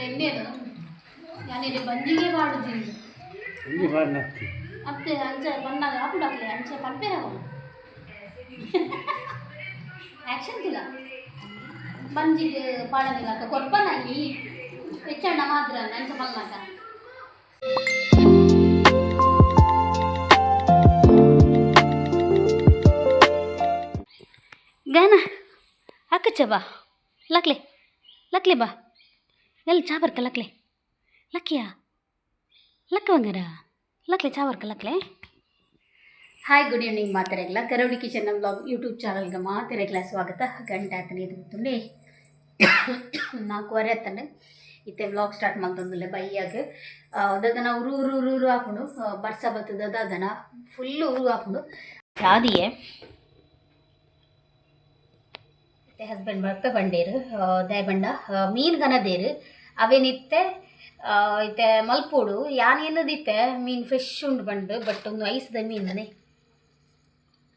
ಎಣ್ಣೆನು ಯಾನಿಲ್ಲಿ ಬಂಜಿಗೆ ಮಾಡುದಿಲ್ಲ ಇಲ್ಲಿ ಮಾಡ್ನತ್ತಿ ಅತ್ತೆ ಅಂಚೆ ಬಂದಾಗ ಹಾಕುಡಾಕ್ಲೆ ಅಂಚೆ ಪಲ್ಪೇರ ಆ್ಯಕ್ಷನ್ ತಿಲ್ಲ ಬಂಜಿಗೆ ಪಾಡದಿಲ್ಲ ಕೊರ್ಪನಾಗಿ ಹೆಚ್ಚಣ್ಣ ಮಾತ್ರ ಅಂಚೆ ಮಲ್ನಾಟ ಗಾನ ಅಕ್ಕಚ್ಚ ಬಾ ಲಕ್ಲೆ ಲಕ್ಲೆ ಬಾ ಎಲ್ಲಿ ಚಾ ಬರ್ಕ ಲಕ್ಲೆ ಲಕ್ಕಿಯಾ ಲಕ್ಕ ಬಂಗಾರ ಲಕ್ಲೆ ಚಾ ಬರ್ಕ ಲಕ್ಲೆ ಹಾಯ್ ಗುಡ್ ಈವ್ನಿಂಗ್ ಮಾತಾಡಲ್ಲ ಕರವಳಿ ಕಿಚನ್ ಬ್ಲಾಗ್ ಯೂಟ್ಯೂಬ್ ಚಾನಲ್ಗೆ ಮಾತಾಡಲ್ಲ ಸ್ವಾಗತ ಗಂಟೆ ಆತನ ಇದು ತುಂಬಿ 4:15 ಆತಂಡೆ ಇತ್ತೆ ವ್ಲಾಗ್ ಸ್ಟಾರ್ಟ್ ಮಾಡ್ತಂದಿಲ್ಲ ಬೈಯಾಗ ದದನ ಉರು ಹಾಕೊಂಡು ಬರ್ಸ ಬರ್ತದ ದದನ ಫುಲ್ಲು ಉರು ಹಾಕೊಂಡು ಚಾದಿಯೇ ಹಸ್ಬೆಂಡ್ ಬರ್ಪೆ ಬಂಡೇರು ದಯ ಬಂಡ ಮೀನು ಗನದೇರು ಅವೇನಿತ್ತೆ ಇತ್ತೆ ಮಲ್ಪೋಡು ಯಾನೇನದಿತ್ತೆ ಮೀನು ಫ್ರೆಶ್ ಉಂಡು ಬಂಡು ಬಟ್ ಒಂದು ಐಸ್ದ ಮೀನೇ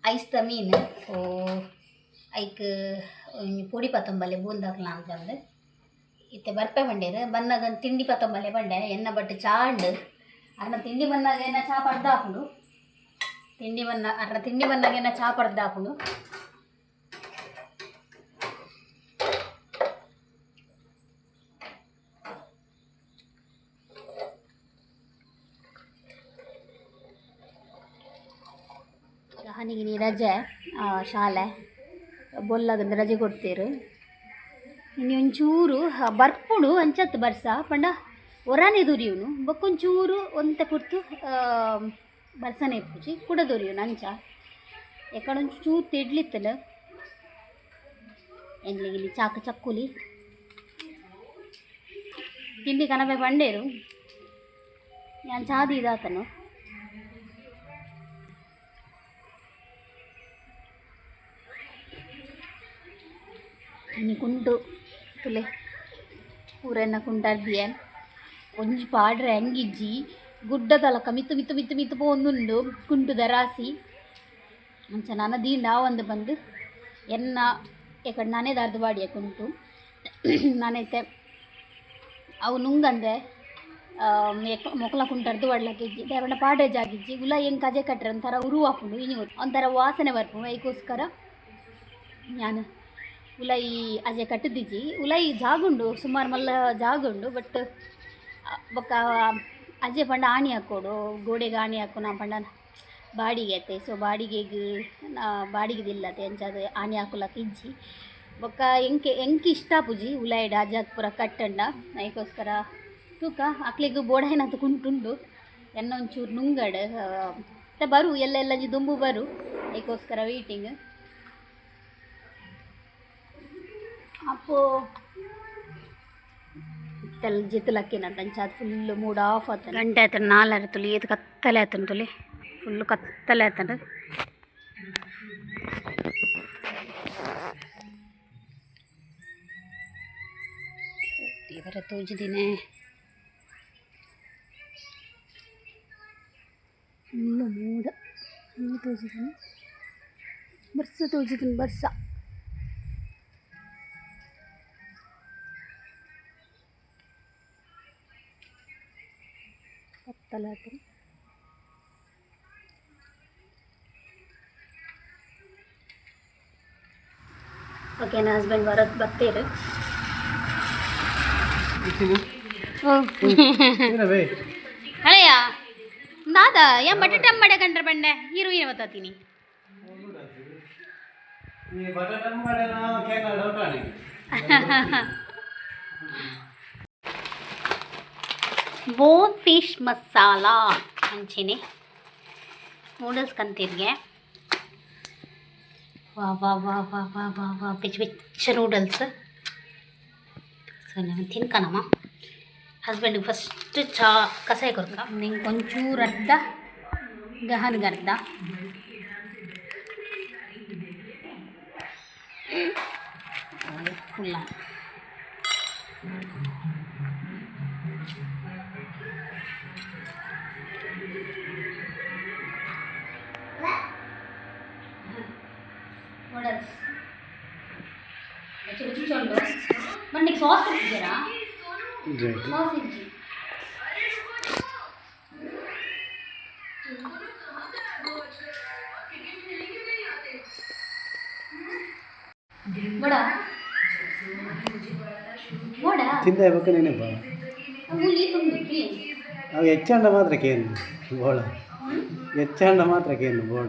ಐಸ್ದ ಮೀನು ಸೊ ಐಕ್ ಪೊಡಿ ಪತ್ತೊಂಬಲೆ ಬೂಂದಾಕ್ಲ ಅಂತಂದು ಇತ್ತೆ ಬರ್ಪೆ ಬಂಡೇರು ಬನ್ನಾಗ ತಿಂಡಿ ಪತ್ತೊಂಬಲೆ ಬಂಡೆ ಎನ್ನ ಬಟ್ ಚಾ ಉಂಡು ಅರ್ನ ತಿಂಡಿ ಬನ್ನಾಗ ಏನ ಚಾ ಪಡ್ದು ಹಾಕೊಂಡು ತಿಂಡಿ ಬನ್ನಾಗ ಏನ ಚಾ ಪಡ್ದು ಹಾಕೊಂಡು ಹನಿಗಿನಿ ರಜೆ ಶಾಲೆ ಬೊಲ್ಲಾಗಂದು ರಜೆ ಕೊಡ್ತೀರು ಇನ್ನು ಒಂಚೂರು ಬರ್ಪುಡು ಅಂಚತ್ತು ಬರ್ಸ ಪಂಡ ಹೊರಾನೆ ದುರಿಯುನು ಬಕ್ಕೊಂಚೂರು ಒಂತೆ ಪುರ್ತು ಬರ್ಸನೆ ಪೂಜಿ ಕೂಡ ದುರಿಯುನು ಅಂಚ ಎಕಡೊಂಚೂರು ತಿಡ್ಲಿತ್ತಲ್ಲ ಎಂಗ್ಲಿಗಿಲಿ ಚಾಕು ಚಕ್ಕುಲಿ ತಿಂಡಿ ಕನಬೆ ಬಂಡೇರು ನಾನು ಚಾದಿ ಇದಾತನು ಇನ್ನು ಕುಂಟು ತುಲೆ ಊರನ್ನ ಕುಂಟಾಡ್ದಿಯೆ ಒಂಜಿ ಪಾಡ್ರೆ ಹಂಗಿಜ್ಜಿ ಗುಡ್ಡದಲಕ ಮಿತ್ತು ಪೋಂದುಂಡು ಕುಂಟುದ ರಾಸಿ ಅಂಚ ನನ್ನ ದೀಂಡ ಒಂದು ಬಂದು ಎನ್ನ ಎಕಡೆ ನಾನೇ ದಾರ್ದು ಬಾಡಿಯ ಕುಂಟು ನಾನೈತೆ ಅವು ನುಂಗಂದೆ ಮೊಕಲ ಕುಂಟರ್ದು ಒಡ್ಲಕ್ಕಿಜ್ಜಿ ದೇವಣ್ಣ ಪಾಡ್ರೆ ಜಾಗಿಜ್ಜಿ ಉಲ ಹೆಂಗೆ ಕಜೆ ಕಟ್ರೆ ಒಂಥರ ಉರು ಹಾಕೊಂಡು ಇನಿ ಒಂಥರ ವಾಸನೆ ಬರ್ಪು ಅದಕ್ಕೋಸ್ಕರ ನಾನು ಉಲೈ ಅಜೆ ಕಟ್ಟಿದ್ದಿಜ್ಜಿ ಉಲೈ ಜಾಗುಂಡು ಸುಮಾರು ಮಲ್ಲ ಜಾಗುಂಡು ಬಟ್ ಬೊಕ್ಕ ಅಜೆ ಪಂಡ ಆಣಿ ಹಾಕೋಡು ಗೋಡೆಗೆ ಆಣಿ ಹಾಕು ನಾ ಪಂಡ ಬಾಡಿಗೆ ಐತೆ ಸೊ ಬಾಡಿಗೆದಿಲ್ಲತೆ ಅಂಚದು ಆಣಿ ಹಾಕೊಲಕ್ಕೆ ಇಜ್ಜಿ ಬೊಕ್ಕ ಎಂಕಿ ಇಷ್ಟ ಪುಜಿ ಉಲಾಯ್ಡ ಅಜಾಕ್ ಪೂರ ಕಟ್ಟಂಡ ಅದಕ್ಕೋಸ್ಕರ ತೂಕ ಅಕ್ಲಿಗೆ ಬೋಡೇನಂತ ಕುಂಟುಂಡು ಎನ್ನ ಒಂಚೂರು ನುಂಗಡ್ ಮತ್ತೆ ಬರು ಎಲ್ಲ ದುಂಬು ಬರು ಅದಕ್ಕೋಸ್ಕರ ವೇಟಿಂಗ್ ಅಪ್ಪೋ ಇತ್ತಲ್ಲಿ ಜಿತ್ತಲಕ್ಕಿನಂತ ಅಂಚಾದ ಫುಲ್ಲು ಮೂಡ್ ಆಫ್ ಆತನ ಗಂಟೆ ಆತನ 4 ತುಲಿ ಇದು ಕತ್ತಲೆ ಆತನ ತುಲಿ ಫುಲ್ಲು ಕತ್ತಲೆ ಆತನ ಇವರ ತೋಜಿದಿನೇ ಫುಲ್ಲು ಮೂಡ ತೋಜಿದ್ದೀನಿ ಬರ್ಸ ಕತ್ತಲೆ ಆತನ ಓಕೆ ನನ್ನ ಹಸ್ಬೆಂಡ್ ಬರ್ತೀರಿ ಅಳೆಯ ನಾದ ಯಾ ಬಟಾಟ ಮಾಡ ಕಂಡ್ರೆ ಬಂಡೆ ಹೀರೋಯಿನ್ ಬತ್ತಾತೀನಿ ಬೋನ್ ಫಿಶ್ ಮಸಾಲ ಹಂಚಿನಿ ನೂಡಲ್ಸ್ ಕಂತಿರ್ಗೆ ವಾ ಬೆಚ್ಚ ನೂಡಲ್ಸ್ ಸೊ ನಾನು ತಿನ್ಕನಮ್ಮ ಹಸ್ಬೆಂಡಿಗೆ ಫಸ್ಟ್ ಚಾ ಕಸಾಯ ಕೊರ್ಕ ನಿಂಗೆ ಒಂಚೂರು ಅರ್ಧ ಗಹನ್ಗರ್ಧ ಫುಲ್ಲ ನೂಡಲ್ಸ್ ರುಚಿ ಚಂಡು ಬಟ್ ನಿಂಗೆ ಸಾಸ್ ಕೊಟ್ಟಿದ್ದೀರಾ ಇಜ್ಜಿ ಸಾಸ್ ಇಜ್ಜಿ ಬಡ ಬಡ ತಿಂದ ಬೇಕು ನೆನಪ ಹುಲಿ ತುಂಬಿ ಅವು ಹೆಚ್ಚಂಡ ಮಾತ್ರ ಕೇನು ಬೋಳ ಹೆಚ್ಚಂಡ ಮಾತ್ರ ಕೇನು ಬೋಳ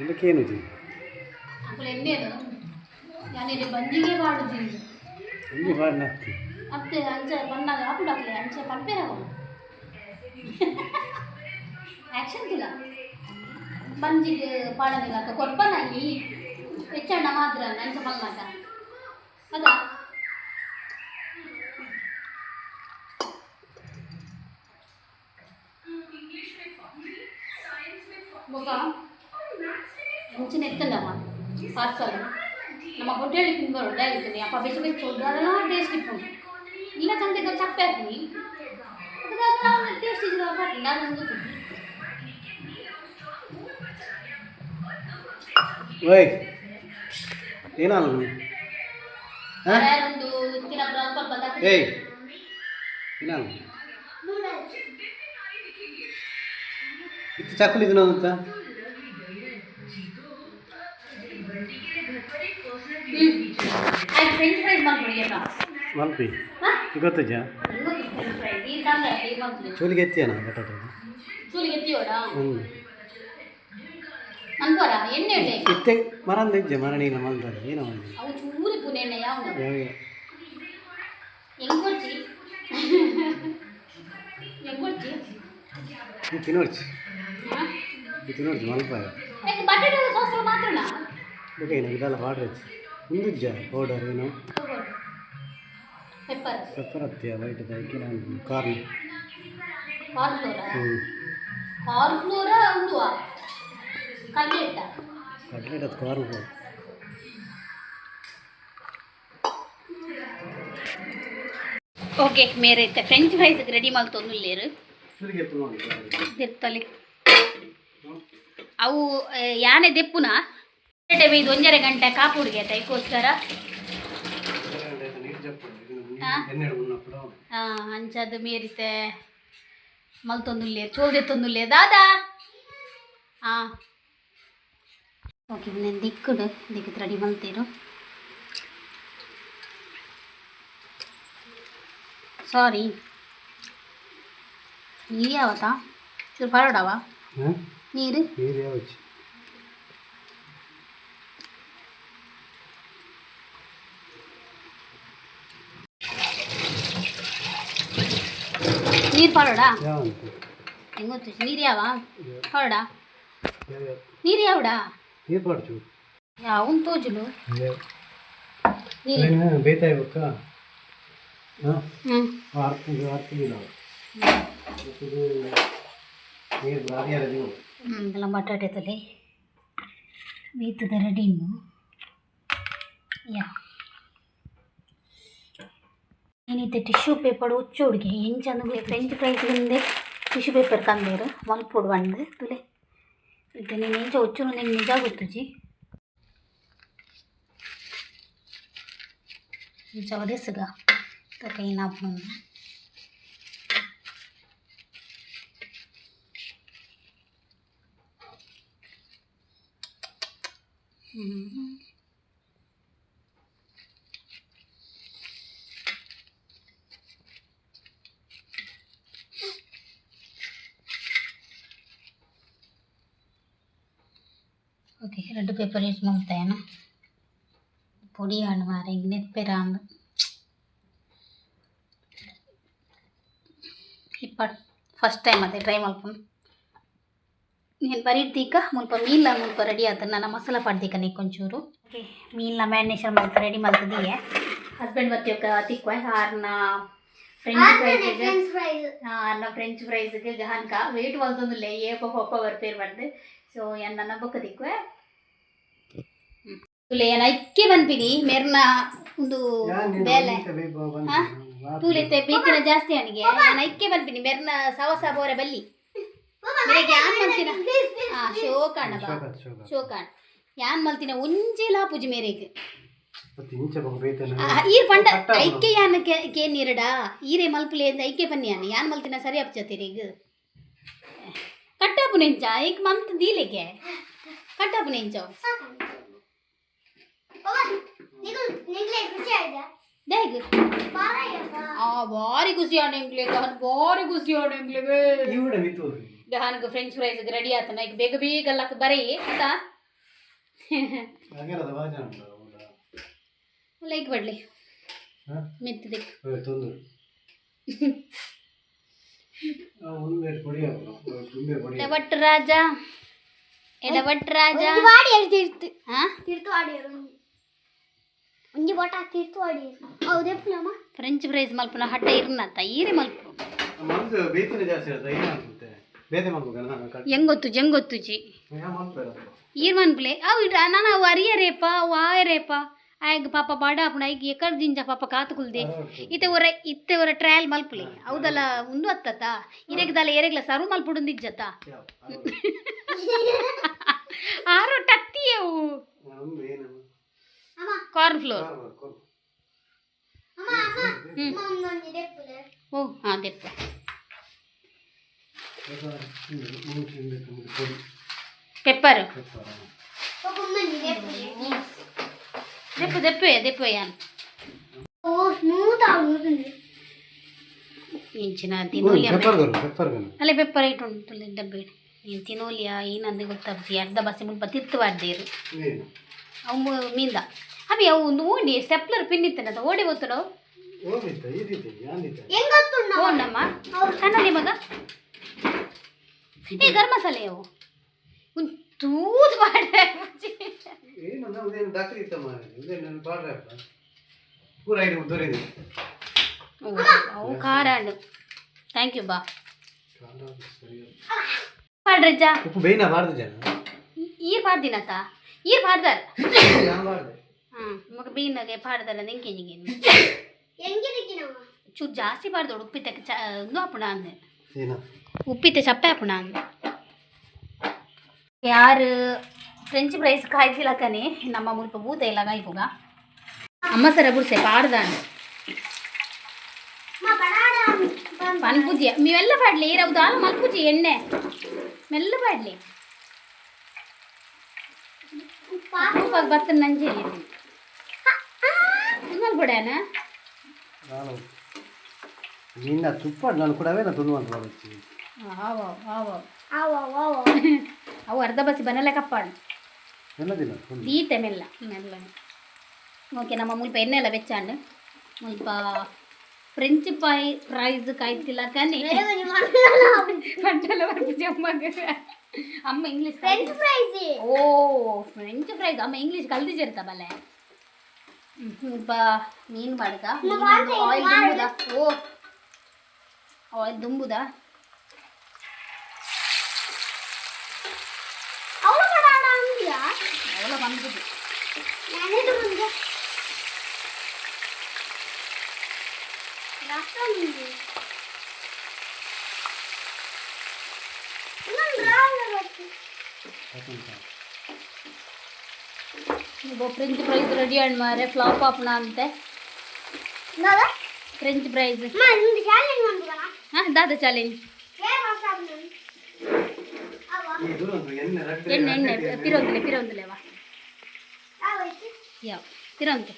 ಇದಕ್ಕೇನು ಜಿ ಅಪ್ಪಳು ಎಣ್ಣೆನು ഞാനിത് ബഞ്ചിಗೆ പാടുജില്ല ಇಂಜಿ ಪಾಡ್ನತ್ತಿ ಅತ್ತೆ ಅಂಚೆ ಬಂದಾಗ ಆಪುಡಾಕ್ಲೆ ಅಂಚೆ ಪಂಪೇರವ ಆಕ್ಷನ್ ತಿಲ್ಲ ಬಂಜಿಗೆ ಪಾಡನಿಲ್ಲ ಕೊರ್ಪನಾಗಿ ಹೆಚ್ಚಣ್ಣ ಮಾತ್ರ ಅಂಚೆ ಮಲ್ನಾಟ ಅದ ಮುಂಚಿನ ಎತ್ತಲ್ಲಮ್ಮ ಪಾರ್ಸಲ್ ನಮ್ಮ ಹೋಟೆಲಿಗೆ ತಿಂಗಳು ಡೈರಿತೀನಿ ಅಪ್ಪ ಬೆಚ್ಚ ಬೆಚ್ಚ ಅದೆಲ್ಲ ಟೇಸ್ಟ್ ಇತ್ತು ಇಲ್ಲ ಚಂದ ಚಪ್ಪೆ ಹಾಕ್ತೀನಿ ಟೇಸ್ಟ್ ಇದ್ರೆ ಪಾಟಿ ನಾನು ಓಯ್ ಏನಾಗ ಒಂದು ಸ್ವಲ್ಪ ಏಯ್ ಏನಾಗ ಇದು ಚಾಕುಲಿ ದಿನ ಅಂತ ಫ್ರೆಂಚ್ ಫ್ರೈಸ್ ಮಾಡ್ಬಿಡಿ ಮಲ್ಪಿ ಗೊತ್ತಜ್ಜ ಚೂಲಿಗೆ ಎತ್ತಿಯನ ಬಟಾಟೆ ಚೂಲಿಗೆ ಎತ್ತಿಯೋಡ ಅನ್ಕೋರ ಎಣ್ಣೆ ಇತ್ತೆ ಮರಂದ ಇಜ್ಜೆ ಮರಣಿನ ಮಲ್ದಾಗ ಏನೋ ಒಂದು ಅವು ಚೂರಿ ಪುನೆ ಎಣ್ಣೆ ಯಾವುದು ಯಾವಾಗ ಹೆಂಗೊಚ್ಚಿ ಹೆಂಗೊಚ್ಚಿ ಇದು ತಿನ್ನೋಡ್ಚಿ ಇದು ತಿನ್ನೋಡ್ಚಿ ಮಲ್ಪ ಯಾಕೆ ಬಟಾಟೆ ಸಾಸ್ ಮಾತ್ರನಾ ಓಕೆ ಇದೆಲ್ಲ ಪಾಡ್ರೆ ಮುಂದಿಜ್ಜ ಪೌಡರ್ ಏನು ಪೆಪ್ಪರ್ ಪೆಪ್ಪರ್ ಹತ್ತಿಯ ವೈಟ್ ಹಾಕಿ ನಾನು ಕಾರ್ನ್ ಕಾರ್ನ್ಫ್ಲೋರ ಉಂದುವ ಕಡ್ಲೆಟ್ಟ ಕಟ್ಲೆಟ್ ಅದು ಕಾರ್ನ್ ಫ್ಲೋರ್ ಓಕೆ ಮೇರೆ ಇತ್ತೆ ಫ್ರೆಂಚ್ ಫ್ರೈಸ್ಗೆ ರೆಡಿ ಮಾಡ್ತೊಂದು ಇಲ್ಲೇರು ಚೂಲಿಗೆ ಎತ್ತು ದೆತ್ತಲಿ ಅವು ಯಾನೆ ದೆಪ್ಪುನ ಇದು 1.5 ಗಂಟೆ ಕಾಪುಡಿಗೆ ಆಯ್ತಾ ಇದಕ್ಕೋಸ್ಕರ ಅಂಚದು ಮೇರಿತೆ ಮಲ್ತೊಂದುಲ್ಲೆ ಚೋಲ್ದೆತ್ತೊಂದುಲ್ಲೆ ದಾದಾ ಹಾಂ ಓಕೆ ನಾನು ದಿಕ್ಕುಡು ದಿಕ್ಕು ರೆಡಿ ಮಲ್ತೀರು ಸಾರಿ ನೀರು ಯಾವತ್ತಾ ಚೂರು ಪರೋಡವ ನೀರು ನೀರು ಪರೋಡ ಹೆಂಗೆ ಗೊತ್ತು ನೀರು ಯಾವ ಪರೋಡ ನೀರು ಯಾವಡ ನೀರು ಪಾಡ್ಚು ಯಾವ ತೋಜುಲು ಬೇಯ್ತಾಯ್ಬೇಕ ಹ್ಞೂ ಇದೆಲ್ಲ ಬಟಾಟೆ ತಲೆ ಬೇಯ್ತದೆ ರೆಡಿ ಇನ್ನು ಯಾ ಏನಿದೆ ಟಿಶ್ಯೂ ಪೇಪರ್ ಉಚ್ಚು ಹುಡುಗಿ ಏನು ಚಂದ ಫ್ರೆಂಚ್ ಫ್ರೈಸ್ ಬಂದೆ ಟಿಶ್ಯೂ ಪೇಪರ್ ತಂದೇರು ಮಲ್ಪೊಡು ಬಂದು ತುಲೆ ಇದು ನೀನು ಇಂಚ ಉಚ್ಚು ನಿಂಗೆ ನಿಜ ಗೊತ್ತುಜಿ ಇಂಚ ಒದೆಸಗ ಕೈ ನಾಪು ಓಕೆ 2 ಪೇಪರ್ ಯೂಸ್ ಮಾಡ್ತಾಯನ ಪೊಡಿ ಹಣ್ಣು ಮಾರ ಹಿಂಗೆ ನೆಪ್ಪೆರ ಹಣ್ಣು ಇಪ್ಪತ್ತು ಫಸ್ಟ್ ಟೈಮ್ ಅದೇ ಟ್ರೈ ಮಾಡ್ಕೊಂಡು ನೀನು ಬರೀತೀಕ ಮುಲ್ಪ ಮೀನ್ಲ ಮುಲ್ಪ ರೆಡಿ ಆಯ್ತು ನಾನು ಮಸಾಲ ಪಡ್ದೀಕ ನೀ ಕೊಂಚೂರು ಓಕೆ ಮೀನ್ಲ ಮ್ಯಾರಿನೇಷನ್ ಮಾಡ್ತಾ ರೆಡಿ ಮಾಡ್ತಿದ್ದೀಯ ಹಸ್ಬೆಂಡ್ ಬತ್ತಿಯೋಕ ತಿಕ್ವ ಆರ್ನ ಫ್ರೆಂಚ್ ಫ್ರೈಸ್ಗೆ ಗಹನ್ಕ ವೇಟ್ ಬಂತಂದಿಲ್ಲ ಪಪ್ಪ ಬರ್ಪೇರು ಬಂದು ಸೊ ನನ್ನ ಬೊಕ್ಕ ತಿಕ್ವೆ ತುಲೆ ಏನ ಇಕ್ಕೆ ಬಂದ್ಬಿಡಿ ಮೇರ್ನ ಒಂದು ಬೇಲೆ ಹಾಂ ತೂಲೆತ್ತೆ ಬೇಕಿನ ಜಾಸ್ತಿ ಅವನಿಗೆ ನಾನು ಇಕ್ಕೆ ಬಂದ್ಬಿಡಿ ಮೇರ್ನ ಸವಸ ಬೋರೆ ಬಲ್ಲಿ ಬೆಳಗ್ಗೆ ಯಾನ್ ಮಲ್ತಿನ ಹಾಂ ಶೋಕಾಣ ಬಾ ಶೋಕಾಣ ಯಾನ್ ಮಲ್ತಿನ ಒಂಜಿ ಲಾಪುಜಿ ಮೇರೆಗೆ ಇಂಚ ಬೇತನ ಈರ್ ಪಂಡ ಐಕೆ ಯಾನ ಕೇನ್ ಇರಡ ಈರೆ ಮಲ್ಪಲೆ ಅಂತ ಐಕೆ ಪನ್ಯಾನ ಯಾನ್ ಮಲ್ತಿನ ಸರಿ ಅಪ್ಚತೀರಿ ಈಗ ಕಟ್ಟಾಪು ನೆಂಚ ಈಗ ಮಂತ್ ದೀಲೆಗೆ ಕಟ್ಟಾಪು ನೆಂಚ ದೇಗ್ ಭಾರಿ ಖುಷಿ ಆಡಂಗ್ಲೆ ಭಾರಿ ಖುಷಿ ಆಡಂಗ್ಲೆಗೆ ನನಗೆ ಫ್ರೆಂಚ್ ಫ್ರೈಸ್ ರೆಡಿ ಆತನ ಈಗ ಬೇಗ ಬೇಗ ಅಲ್ಲಕ್ಕೆ ಬರೀ ಆತ ಲೈಕ್ ಬಡ್ಲಿ ಮೆತ್ತಿದೆ ಎಡವಟ್ಟು ರಾಜ ಎಡವಟ್ಟು ರಾಜ ಫ್ರೆಂಚ್ ಫ್ರೈಸ್ ಮಲ್ಪನ ಹಡ್ಡ ಇರ್ನತ್ತ ಈರೆ ಮಲ್ಪು ಹೆಂಗೊತ್ತು ಜಂಗೊತ್ತುಜಿ ಈರ್ ಮನ್ಪುಲೆ ಅವು ನಾನು ಅವು ಅರಿಯರೇಪ ಅವು ಆಯರೇಪ ಆಯ್ಗ ಪಾಪ ಬಾಡ ಅಪ್ಪಣ ಈಗ ಎಕಡ್ ದಿಂಜ ಪಾಪ ಕಾತುಕುಲ್ದೆ ಇತ್ತೆ ಒರ ಟ್ರಯಲ್ ಮಲ್ಪುಲೆ ಹೌದಲ್ಲ ಉಂದು ಹತ್ತತ್ತ ಇರೆಗ್ದಲ್ಲ ಎರೆಗ್ಲ ಸರ್ವ್ ಮಲ್ಪುಡುಂದಿಜ್ಜತ್ತ ಆರೋ ಟತ್ತಿಯವು ಕಾರ್ನ್ ಫ್ಲೋರ್ ಓ ಹಾಂ ದೆಪ್ಪ ಪೆಪ್ಪರ್ ದೆಪ್ಪು ದೆಪ್ಪೆ ದೆಪ್ಪೆ ಯಾನ್ ಇಂಚಿನ ತಿನ್ನೋಲಿ ಅಲ್ಲೇ ಪೆಪ್ಪರ್ ಐಟ್ ಉಂಟು ಡಬ್ಬೆ ನೀನು ತಿನ್ನೋಲಿಯಾ ಏನಂದ್ರೆ ಗೊತ್ತಾಗ್ತಿ ಅರ್ಧ ಬಸ್ಸಿ ಮುಲ್ಪ ತಿತ್ತು ಬಾರ್ದೇರು ಅವು ಮೀಂದ ಅವಿ ಅವು ನೋಡಿ ಸ್ಟೆಪ್ಲರ್ ಪಿನ್ ಇತ್ತನದ ಓಡಿ ಗೊತ್ತಡ ಓಡಮ್ಮ ಕನ್ನಡಿ ಮಗ ಏ ಗರಂ ಮಸಾಲೆ ಅವು ತೂತ್ ಮಾಡ್ರೆ ಅವು ಖಾರ ಹಣ್ಣು ಥ್ಯಾಂಕ್ ಯು ಬಾ ಪಾಡ್ರಜ್ಜ ಈರ್ ಪಾಡ್ದಿನತ್ತ ಈರ್ ಪಾಡ್ದಾರ ಹಾಂ ಮಗ ಬೀನಾಗೆ ಪಾಡ್ದಾರ ಹೆಂಗೆ ಚೂರು ಜಾಸ್ತಿ ಪಾಡ್ದೋಡು ಉಪ್ಪಿತ್ತೆ ಅಪ್ಪಣ ಅಂದೆ ಉಪ್ಪಿತ್ತೆ ಚಪ್ಪೆ ಅಪ್ಪಣ ಅಂದೆ ಯಾರು ಫ್ರೆಂಚ್ ಫ್ರೈಸ್ ಕಾಯ್ತಿಲ್ಲ ಕನೆ ನಮ್ಮ ಮುಲ್ಪ ಬೂತ ಇಲ್ಲ ಕಾಯ್ಪುಗ ಅಮ್ಮ ಸರ ಬುಡ್ಸೆ ಪಾಡ್ದಾಂಡು ಪನ್ಪುಜಿ ಮೇವೆಲ್ಲ ಪಾಡ್ಲಿ ಇರವುದು ಆಲ ಮಲ್ಪುಜಿ ಎಣ್ಣೆ ಮೆಲ್ಲ ಪಾಡ್ಲಿ ಉಪ್ಪಾಗ ಬತ್ತ ನಂಜೆ ಮಲ್ಪುಡೇನ ನಿನ್ನ ತುಪ್ಪ ನಾನು ಕೂಡವೇ ನಾ ತುಳುವಂತ ಅವು ಅರ್ಧ ಬಸಿ ಬನ್ನಲೆ ಕಪ್ಪಾಡು ಎಲ್ಲದಿಲ್ಲ ದೀತೆ ಮೆಲ್ಲ ಮೆಲ್ಲ ಓಕೆ ನಮ್ಮ ಮುಲ್ಪ ಎಣ್ಣೆ ಎಲ್ಲ ಬೆಚ್ಚಾಂಡು ಮುಲ್ಪ ಫ್ರೆಂಚ್ ಫ್ರೈಸ್ ಕಾಯ್ತಿಲ್ಲ ಕನೆ ಅಮ್ಮ ಇಂಗ್ಲೀಷ್ ಫ್ರೆಂಚ್ ಫ್ರೈಸ್ ಓ ಫ್ರೆಂಚ್ ಫ್ರೈಸ್ ಅಮ್ಮ ಇಂಗ್ಲೀಷ್ ಕಲ್ತಿರ್ತ ಬಲ್ಲೆ ಮುಲ್ಪ ಮೀನು ಬಾಡ್ಗ ಆಯಿಲ್ ದುಂಬುದ ಓ ಆಯಿಲ್ ದುಂಬುದ ಅವಳ ಬಂದ್ಬಿಟ್ಟು ಫ್ರೆಂಚ್ ಫ್ರೈಸ್ ರೆಡಿ ಅಂಡ್ ಮಾರೆ ಫ್ಲಾಪ್ ಆಪ್ನ ಅಂತೆ ಫ್ರೆಂಚ್ ಫ್ರೈಸ್ ಹಾಂ ದಾದ ಚಾಲೆಂಜ್ ಎಣ್ಣೆ ಎಣ್ಣೆ ಪಿರೋಂದಿಲೆವಾ ಯಾವ ಪಿರೋಂದು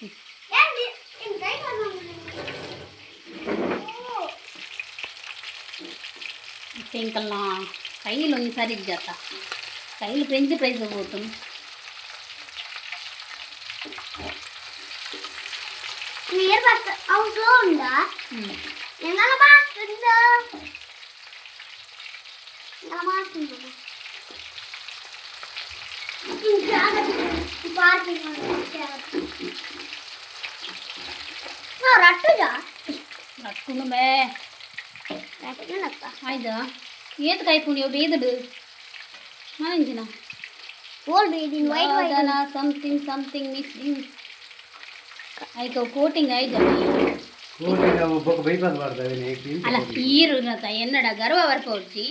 ಇಂಕಲ್ನ ಕೈಲಿ ಒಂದು ಸಾರಿ ಇದ್ದಾತ ಕೈಲಿ ಫ್ರೆಂಚ್ ಫ್ರೈಸ್ ಹೋಗ್ತು ರಟ್ಟುನು ಬೇ ಆಯ್ತಾ ಏತ್ ಕಾಯ್ಪುಣಿ ಬೇದಡು ಮಾಂಜಿನ ಸಮಥಿಂಗ್ ಸಮಥಿಂಗ್ ಮಿಕ್ಸಿಂಗ್ ಆಯ್ತು ಕೋಟಿಂಗ್ ಆಯ್ತು ಅಲ್ಲ ಈರು ಎನ್ನಡ ಗರ್ವ ಬರ್ಪೋಡ್ಸಿ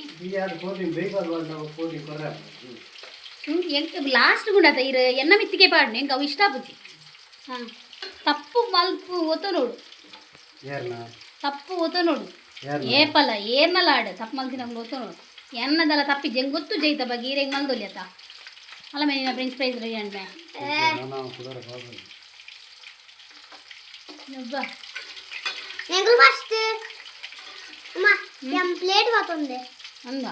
ಲಾಸ್ಟ್ ಗುಂಡತ ಇರು ಎನ್ನ ಮಿತ್ತಿಗೆ ಪಾಡ್ನೆ ಎಂಕ ಅವು ಇಷ್ಟ ಆಪುಜಿ ಹಾಂ ತಪ್ಪು ಮಲ್ಪು ಒತ್ತು ನೋಡು ಯಾರನ್ನ ತಪ್ಪು ಒತ್ತು ನೋಡು ಯಾರನ್ನ ಏಪಲ್ಲ ಏರ್ನಲ್ಲ ಆಡು ತಪ್ಪು ಮಲ್ತಿನ ಒತ್ತು ನೋಡು ಎನ್ನದಲ್ಲ ತಪ್ಪಿ ಜಂಗ್ ಗೊತ್ತು ಜೈತ ಬಗ್ಗೆ ಈರೆಗೆ ಮಲ್ದೊಲ್ಲಿ ಅತ್ತ ಅಲ್ಲ ಮೇಲಿನ ಫ್ರೆಂಚ್ ಫ್ರೈಸ್ ರೆಡಿ ಅಂಡೆ ನಾವು ಕುಡೋರ ಹೋಗೋದು ಎಂಗಲ್ ಮಸ್ತ್ ಅಮ್ಮ ಯಂ ಪ್ಲೇಟ್ ವಾತೊಂದೆ ಅಂದ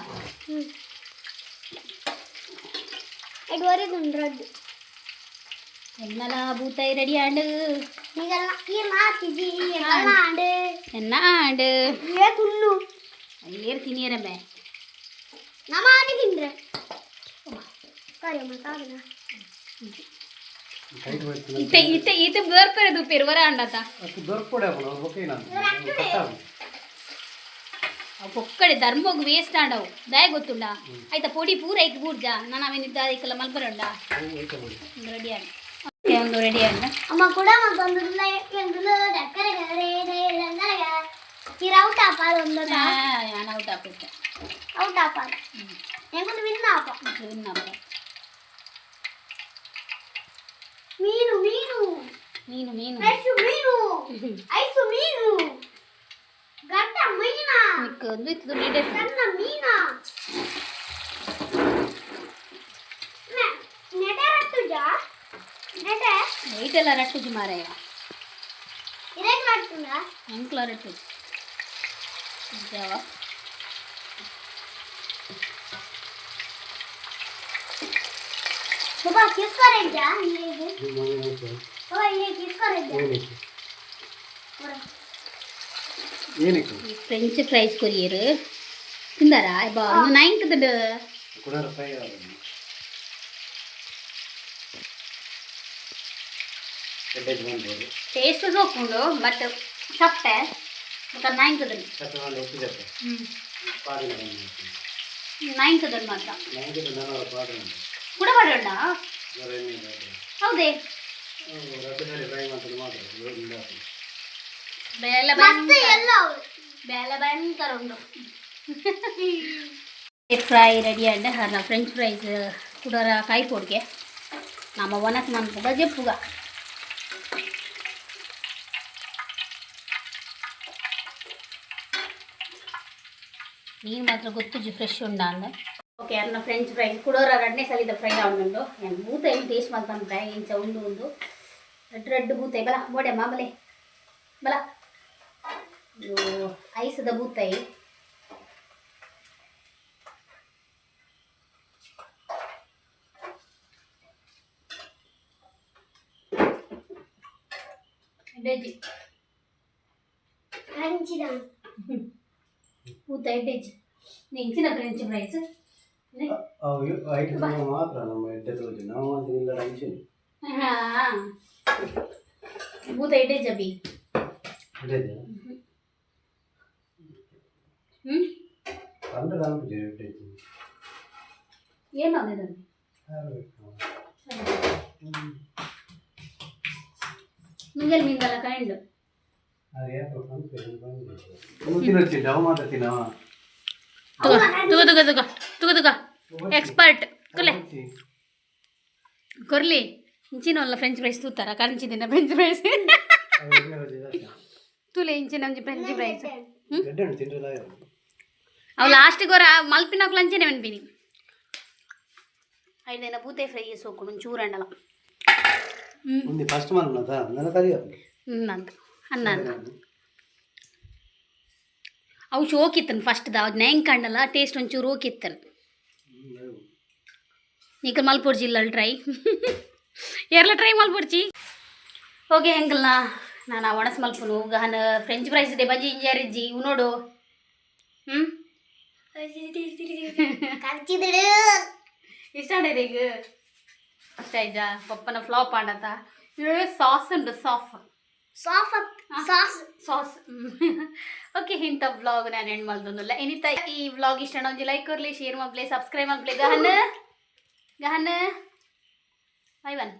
ಎಡ್ವರೆ ದುಂಡ್ರಡ್ ಎನ್ನಲ ಬೂತಾಯಿ ರೆಡಿ ಆಂಡು ಈಗಲ್ಲ ಈ ಮಾತಿಜಿ ಎಲ್ಲ ಆಂಡೆ ಎನ್ನ ಆಂಡು ಏ ತುಳ್ಳು ಏರ್ ತಿನ್ನಿಯರಮ್ಮೆ ನಮ್ಮ ಆಡಿ ತಿಂದ್ರೆ ಕರಿಯಮ್ಮ ತಾಗನ ಕೈಟ್ ಹೋಯ್ತು ಇತ್ತೆ ಇತ್ತೆ ಇತ್ತೆ ಬೇರ್ಪೆರದು ಪೆರುವರ ಅಂಡತ ಅದು ದೊರಕೊಡೆ ಅವನು ಓಕೆ ನಾನು ಕಟ್ಟಾವು ಒಕ್ಕಡೆ ಧರ್ಮೋಗ್ ವೇಸ್ಟ್ ಆಡವು ದಯ ಗೊತ್ತುಂಡ ಆಯ್ತಾ ಪೊಡಿ ಪೂರ ಐಕ್ ಬೂಡ್ಜ ನಾನು ಅವೇನಿದ್ದ ಅದಕ್ಕೆಲ್ಲ ಮಲ್ಬರುಂಡ ರೆಡಿ ಆಂಡ ಓಕೆ ಒಂದು ರೆಡಿ ಆಂಡ ಅಮ್ಮ ಕೂಡ ಮತ್ತೊಂದು ಎಂಗುಲು ದಕ್ಕರೆ ಗರೆ ಗರೆ ಈ ಔಟ್ ಆಪಾಲ ಒಂದು ನಾನು ಔಟ್ ಆಗ್ಬಿಟ್ಟೆ ಔಟ್ ಆಪಾಲ ಎಂಗುಲು ವಿನ್ ಆಪ ಮೀನು ಮೀನು ಮೀನು ಮೀನು ಫ್ರೆಶ್ ಮೀನು ಐಸು ಮೀನು ಗಟ್ಟ ಮೀನಾ ನಿಕ್ಕ ಒಂದು ಇತ್ತು ನೀಡೆ ಸಣ್ಣ ಮೀನಾ ನೆಟೆ ರಟ್ಟುಜಾ ನೆಟೆ ಲೈಟ್ ಎಲ್ಲ ರಟ್ಟುಜಿ ಮಾರಾಯ ಇರೇಕ್ ರಟ್ಟುಂಗ ಎಂಕ್ಲ ರಟ್ಟುಜಿ ಜಾವ ಬಾಬಾ ಕಿಸ್ ಕರೆಂಜಾ ಇಲ್ಲಿಗೆ ಬಾಬಾ ಇಲ್ಲಿ ಕಿಸ್ ಕರೆಂಜಾ ಏನಕ್ಕೆ ಫ್ರೆಂಚ್ ಫ್ರೈಸ್ ಕೊರಿಯರು ತಿಂದಾರಾ ಬಾ ಒಂದು ನೈನ್ಕದ ಕುಡೋರ ಫ್ರೈ ಎಡ್ಡೆಜ್ ಬಂದ್ಬೋದು ಟೇಸ್ಟ್ ನೋಡ್ಕೊಂಡು ಬಟ್ ಸಪ್ಪೆ ಮತ್ತು ನೈನ್ಕದಲ್ಲಿ ಕಟ್ಟವನ್ನು ಒಪ್ಪಿದತ್ತೆ ಪಾಡಿನ ಬಂದು ನೈನ್ಕದಲ್ಲಿ ಮಾತ್ರ ನನಗೆ ನಾನು ಪಾಡಿನ ಕೂಡ ಮಾಡೋಣ ಎಣ್ಣೆ ಹೌದೇ ರಬ್ಬೆಸರಿ ಫ್ರೈ ಮಾಡ್ತಾರೆ ಮಾಡಿದ್ರು ಬೇಳೆ ಮಸ್ತ್ ಎಲ್ಲ ಬೇಳೆ ಭಯಂಕರ ಉಂಟು ಫ್ರೈ ರೆಡಿ ಅಂಡ್ ಹರ್ನ ಫ್ರೆಂಚ್ ಫ್ರೈಸ್ ಕುಡರ ಕಾಯಿ ಪೋಡ್ಗೆ ನಮ್ಮ ಒನಸ್ ಮನ್ಪುಗ ಜೆಪ್ಪುಗ ನೀನು ಮಾತ್ರ ಗೊತ್ತು ಫ್ರೆಶ್ ಉಂಡ ಅಂದ ಓಕೆ ಅನ್ನ ಫ್ರೆಂಚ್ ಫ್ರೈಸ್ ಕುಡೋರ ರಡ್ನೇ ಸಲಿದ ಫ್ರೈ ಉಂಡು ಏನು ಬೂತ ಏನು ಟೇಸ್ಟ್ ಮಾಡ್ಕೊಂಡ್ರೆ ಇಂಚ ಉಂಡು ಒಂದು ರೆಡ್ ಬೂತಾಯಿ ಬಲ ಬೋಡೆ ಮಾಮಲೆ ಬಲ ಐಸದ ಬೂತಾಯಿ ಡೆಜಿ ಹಂಚಿದ ಬೂತಾಯಿ ಡೆಜಿ ನೆಂಚಿನ ಫ್ರೆಂಚ್ ಫ್ರೈಸ್ ಐಟಮ್ ಮಾತ್ರ ನಮ್ಮ ಎಡ್ಡೆ ತೋಜಿ ನಾವು ಅಂತಿಲ್ಲ ಹಂಚಿನ ಹಾಂ ಬೂತಾಯಿ ಡೆಜ್ ಅಬಿ ಎಡ್ಡೆಜ ಅಂದ್ರೆ ನಾನು ಎಡ್ಡೆಜಿ ಏನು ಅದರಲ್ಲಿ ಮುಂಜಾನೆ ಮೀನ್ದಲ್ಲ ಕೈಂಡು ಡವ್ ಮಾತ್ರ ತಿನ್ನವ ತುಗ ತುಗ ತುಗ ತುಗ ತುಗ ಎಕ್ಸ್ಪರ್ಟ್ ಕೊಲೆ ಕೊರ್ಲಿ ಇಂಚಿನಲ್ಲ ಫ್ರೆಂಚ್ ಫ್ರೈಸ್ ತೂತಾರ ಕರಂಚಿದಿನ ಫ್ರೆಂಚ್ ಫ್ರೈಸ್ ತುಲೆ ಇಂಚಿನ ಒಂಜಿ ಫ್ರೆಂಚ್ ಫ್ರೈಸ್ ಅವು ಲಾಸ್ಟಿಗೆ ಹೊರ ಮಲ್ಪಿನಾಕು ಲಂಚನೆ ಅನ್ಪಿನಿ ಐದೇನ ಬೂತೆ ಫ್ರೈ ಸೋಕೊಂಡು ಚೂರಂಡಲ ಫಸ್ಟ್ ಮನ್ನದ ನನ್ನ ಕರಿಯ ಅಂತ ಅನ್ನ ಅಂತ ಅವು ಶೋಕಿತ್ತನು ಫಸ್ಟ್ದ ಅದು ನೆಂಗೆ ಕಂಡಲ್ಲ ಟೇಸ್ಟ್ ಒಂಚೂರು ಹೋಗಿತ್ತನು ನೀಕ ಮಲ್ಪೊಡ್ಜಿ ಇಲ್ಲ ಟ್ರೈ ಎಲ್ಲ ಟ್ರೈ ಮಲ್ಪೊಡ್ಚಿ ಓಕೆ ಹೆಂಗಲ್ಲ ನಾನು ಒಣಸ್ ಮಲ್ಪನು ಗಹನ ಫ್ರೆಂಚ್ ಫ್ರೈಸ್ ಡೇ ಬಜ್ಜಿ ಇಂಜಾರಿಜ್ಜಿ ಇವು ನೋಡು ಕರ್ಚಿದಳು ಇಷ್ಟ ಆಡಿದೆ ಈಗ ಇಷ್ಟ ಆಯ್ತಾ ಪಪ್ಪನ ಫ್ಲಾಪ್ ಆಡತ್ತ ಸಾಸ್ ಉಂಟು ಸಾಫ್ ಸಾಫತ್ ಸಾಸ್ ಸಾಸ್ ಓಕೆ ಇಂಥ ವ್ಲಾಗ್ ನಾನು ಎಂಡ್ ಮಾಡ್ದೊಂದಿಲ್ಲ ಏನಿತ್ತ ಈ ವ್ಲಾಗ್ ಇಷ್ಟ ಒಂದು ಲೈಕ್ ಕೊರ್ಲಿ ಶೇರ್ ಮಾಡ್ಲಿ ಸಬ್ಸ್ಕ್ರೈಬ್ ಮಾಡ್ಲಿ ಗಹನ ಗಹನ ಬೈ ಬನ್